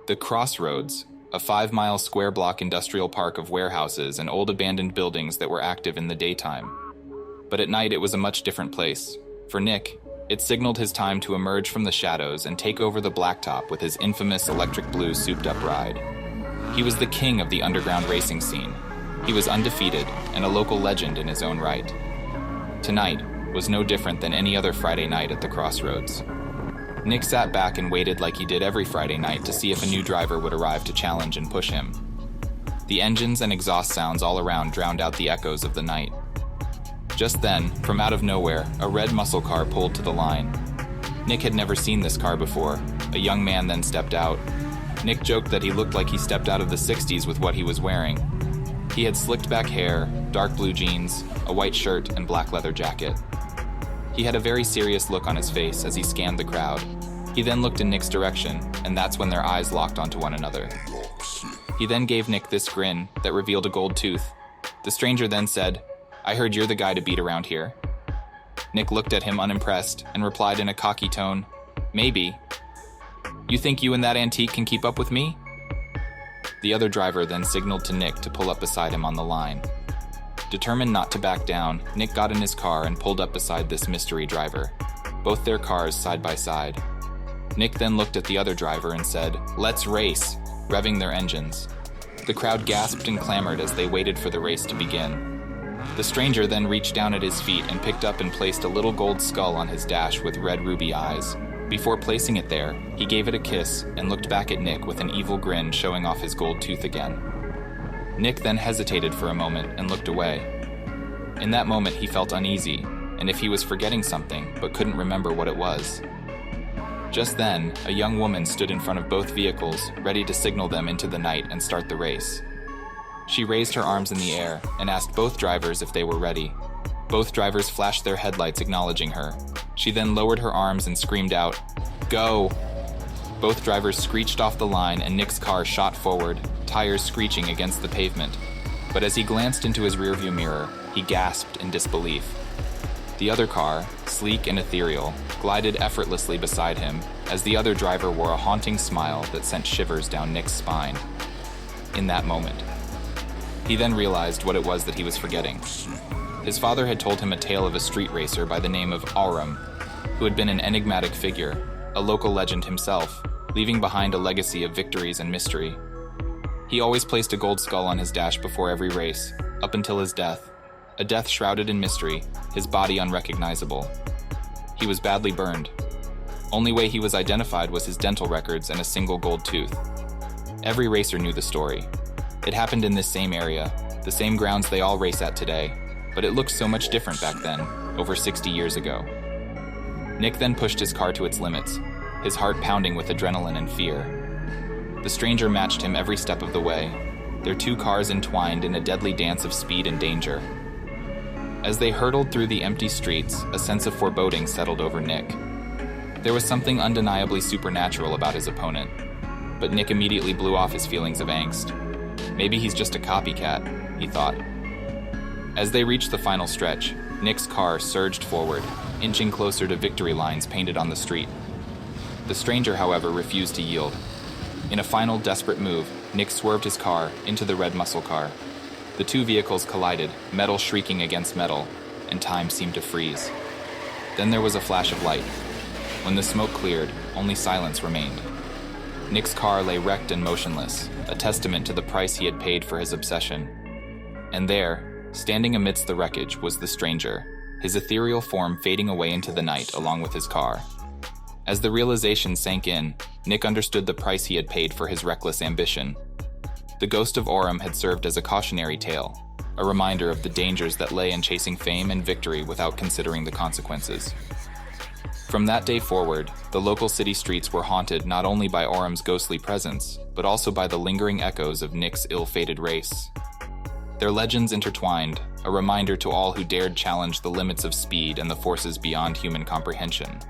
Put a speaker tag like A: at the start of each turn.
A: The Crossroads, a 5-mile square block industrial park of warehouses and old abandoned buildings that were active in the daytime. But at night it was a much different place. For Nick, it signaled his time to emerge from the shadows and take over the blacktop with his infamous electric blue souped-up ride. He was the king of the underground racing scene. He was undefeated and a local legend in his own right. Tonight was no different than any other Friday night at the Crossroads. Nick sat back and waited like he did every Friday night to see if a new driver would arrive to challenge and push him. The engines and exhaust sounds all around drowned out the echoes of the night. Just then, from out of nowhere, a red muscle car pulled to the line. Nick had never seen this car before. A young man then stepped out. Nick joked that he looked like he stepped out of the 60s with what he was wearing. He had slicked back hair, dark blue jeans, a white shirt, and black leather jacket. He had a very serious look on his face as he scanned the crowd. He then looked in Nick's direction, and that's when their eyes locked onto one another. He then gave Nick this grin that revealed a gold tooth. The stranger then said, "I heard you're the guy to beat around here." Nick looked at him unimpressed and replied in a cocky tone, "Maybe. You think you and that antique can keep up with me?" The other driver then signaled to Nick to pull up beside him on the line. Determined not to back down, Nick got in his car and pulled up beside this mystery driver, both their cars side by side. Nick then looked at the other driver and said, "Let's race," revving their engines. The crowd gasped and clamored as they waited for the race to begin. The stranger then reached down at his feet and picked up and placed a little gold skull on his dash with red ruby eyes. Before placing it there, he gave it a kiss and looked back at Nick with an evil grin showing off his gold tooth again. Nick then hesitated for a moment and looked away. In that moment he felt uneasy, and if he was forgetting something but couldn't remember what it was. Just then, a young woman stood in front of both vehicles, ready to signal them into the night and start the race. She raised her arms in the air and asked both drivers if they were ready. Both drivers flashed their headlights acknowledging her. She then lowered her arms and screamed out, "Go!" Both drivers screeched off the line and Nick's car shot forward, tires screeching against the pavement. But as he glanced into his rearview mirror, he gasped in disbelief. The other car, sleek and ethereal, glided effortlessly beside him as the other driver wore a haunting smile that sent shivers down Nick's spine. In that moment, he then realized what it was that he was forgetting. His father had told him a tale of a street racer by the name of Aurum, who had been an enigmatic figure, a local legend himself, leaving behind a legacy of victories and mystery. He always placed a gold skull on his dash before every race, up until his death, a death shrouded in mystery, his body unrecognizable. He was badly burned. Only way he was identified was his dental records and a single gold tooth. Every racer knew the story. It happened in this same area, the same grounds they all race at today, but it looked so much different back then, over 60 years ago. Nick then pushed his car to its limits, his heart pounding with adrenaline and fear. The stranger matched him every step of the way, their two cars entwined in a deadly dance of speed and danger. As they hurtled through the empty streets, a sense of foreboding settled over Nick. There was something undeniably supernatural about his opponent, but Nick immediately blew off his feelings of angst. Maybe he's just a copycat, he thought. As they reached the final stretch, Nick's car surged forward, inching closer to victory lines painted on the street. The stranger, however, refused to yield. In a final desperate move, Nick swerved his car into the red muscle car. The two vehicles collided, metal shrieking against metal, and time seemed to freeze. Then there was a flash of light. When the smoke cleared, only silence remained. Nick's car lay wrecked and motionless, a testament to the price he had paid for his obsession. And there, standing amidst the wreckage, was the stranger, his ethereal form fading away into the night along with his car. As the realization sank in, Nick understood the price he had paid for his reckless ambition. The ghost of Aurum had served as a cautionary tale, a reminder of the dangers that lay in chasing fame and victory without considering the consequences. From that day forward, the local city streets were haunted not only by Aurum's ghostly presence, but also by the lingering echoes of Nick's ill-fated race. Their legends intertwined, a reminder to all who dared challenge the limits of speed and the forces beyond human comprehension.